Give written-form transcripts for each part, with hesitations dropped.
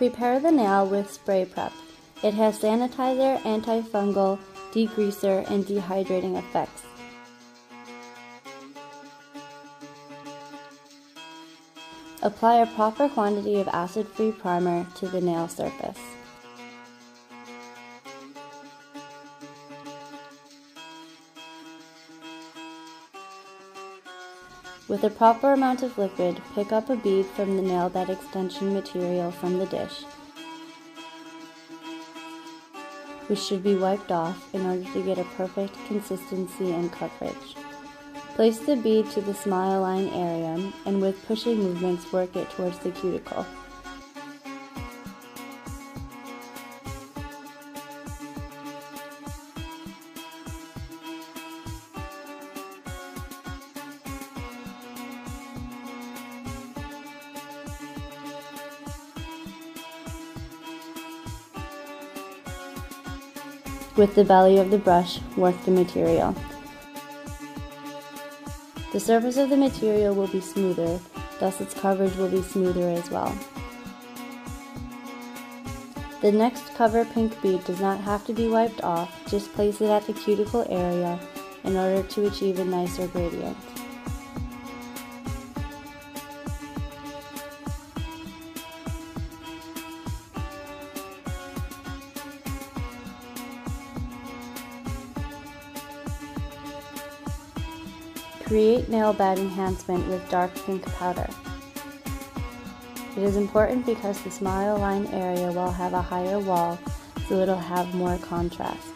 Prepare the nail with spray prep. It has sanitizer, antifungal, degreaser, and dehydrating effects. Apply a proper quantity of acid-free primer to the nail surface. With a proper amount of liquid, pick up a bead from the nail bed extension material from the dish, which should be wiped off in order to get a perfect consistency and coverage. Place the bead to the smile line area and with pushing movements work it towards the cuticle. With the belly of the brush, work the material. The surface of the material will be smoother, thus its coverage will be smoother as well. The next cover pink bead does not have to be wiped off, just place it at the cuticle area in order to achieve a nicer gradient. Create nail bed enhancement with dark pink powder. It is important because the smile line area will have a higher wall, so it'll have more contrast.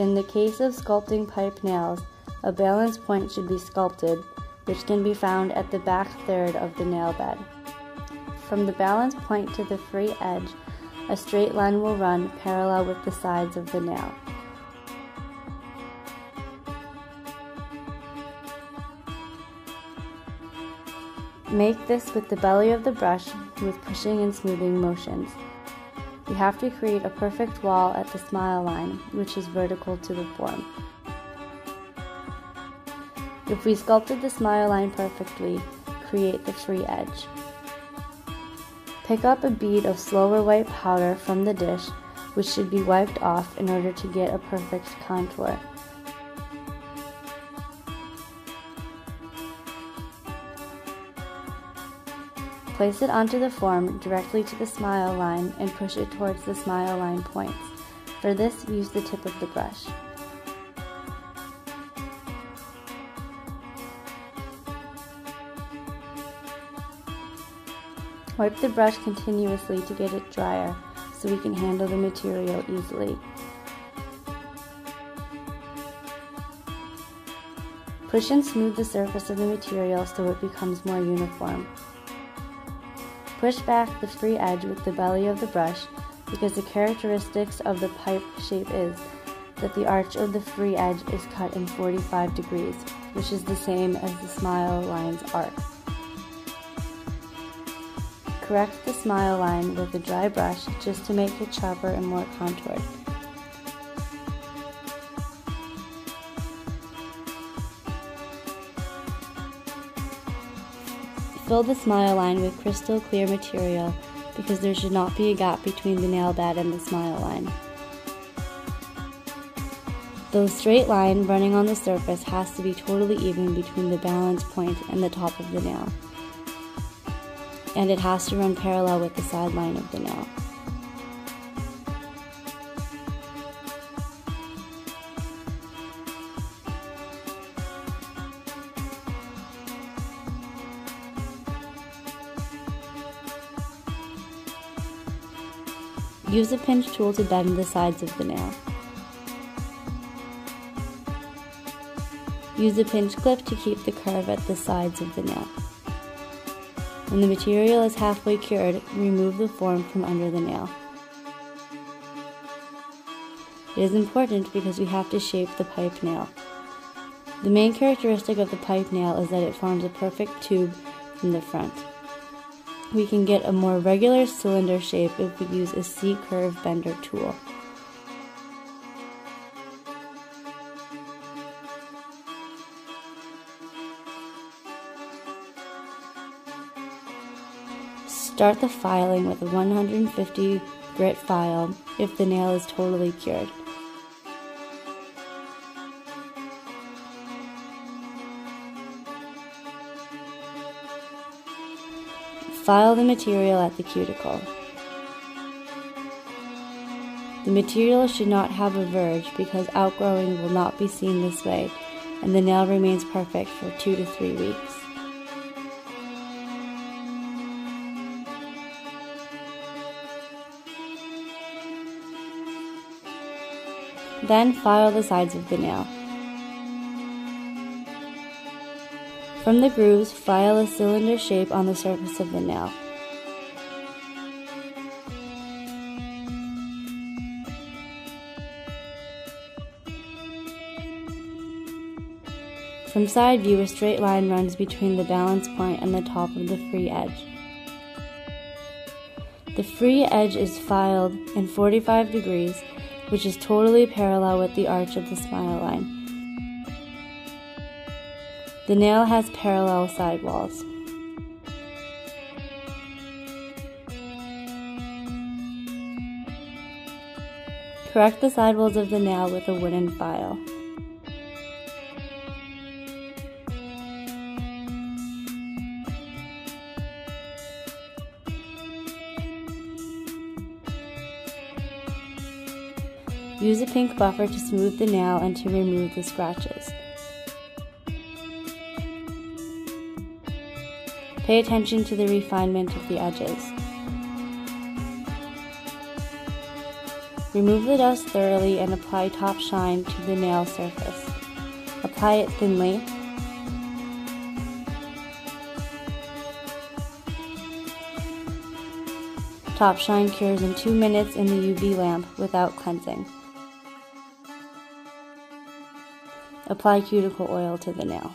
In the case of sculpting pipe nails, a balance point should be sculpted, which can be found at the back third of the nail bed. From the balance point to the free edge, a straight line will run parallel with the sides of the nail. Make this with the belly of the brush with pushing and smoothing motions. You have to create a perfect wall at the smile line, which is vertical to the form. If we sculpted the smile line perfectly, create the free edge. Pick up a bead of slower white powder from the dish, which should be wiped off in order to get a perfect contour. Place it onto the form directly to the smile line and push it towards the smile line points. For this, use the tip of the brush. Wipe the brush continuously to get it drier so we can handle the material easily. Push and smooth the surface of the material so it becomes more uniform. Push back the free edge with the belly of the brush because the characteristics of the pipe shape is that the arch of the free edge is cut in 45 degrees, which is the same as the smile line's arc. Correct the smile line with a dry brush just to make it sharper and more contoured. Fill the smile line with crystal clear material because there should not be a gap between the nail bed and the smile line. The straight line running on the surface has to be totally even between the balance point and the top of the nail. And it has to run parallel with the side line of the nail. Use a pinch tool to bend the sides of the nail. Use a pinch clip to keep the curve at the sides of the nail. When the material is halfway cured, remove the form from under the nail. It is important because we have to shape the pipe nail. The main characteristic of the pipe nail is that it forms a perfect tube from the front. We can get a more regular cylinder shape if we use a C-curve bender tool. Start the filing with a 150 grit file if the nail is totally cured. File the material at the cuticle. The material should not have a verge because outgrowing will not be seen this way, and the nail remains perfect for 2 to 3 weeks. Then file the sides of the nail. From the grooves, file a cylinder shape on the surface of the nail. From side view, a straight line runs between the balance point and the top of the free edge. The free edge is filed in 45 degrees, which is totally parallel with the arch of the smile line. The nail has parallel side walls. Correct the side walls of the nail with a wooden file. Use a pink buffer to smooth the nail and to remove the scratches. Pay attention to the refinement of the edges. Remove the dust thoroughly and apply top shine to the nail surface. Apply it thinly. Top shine cures in 2 minutes in the UV lamp without cleansing. Apply cuticle oil to the nail.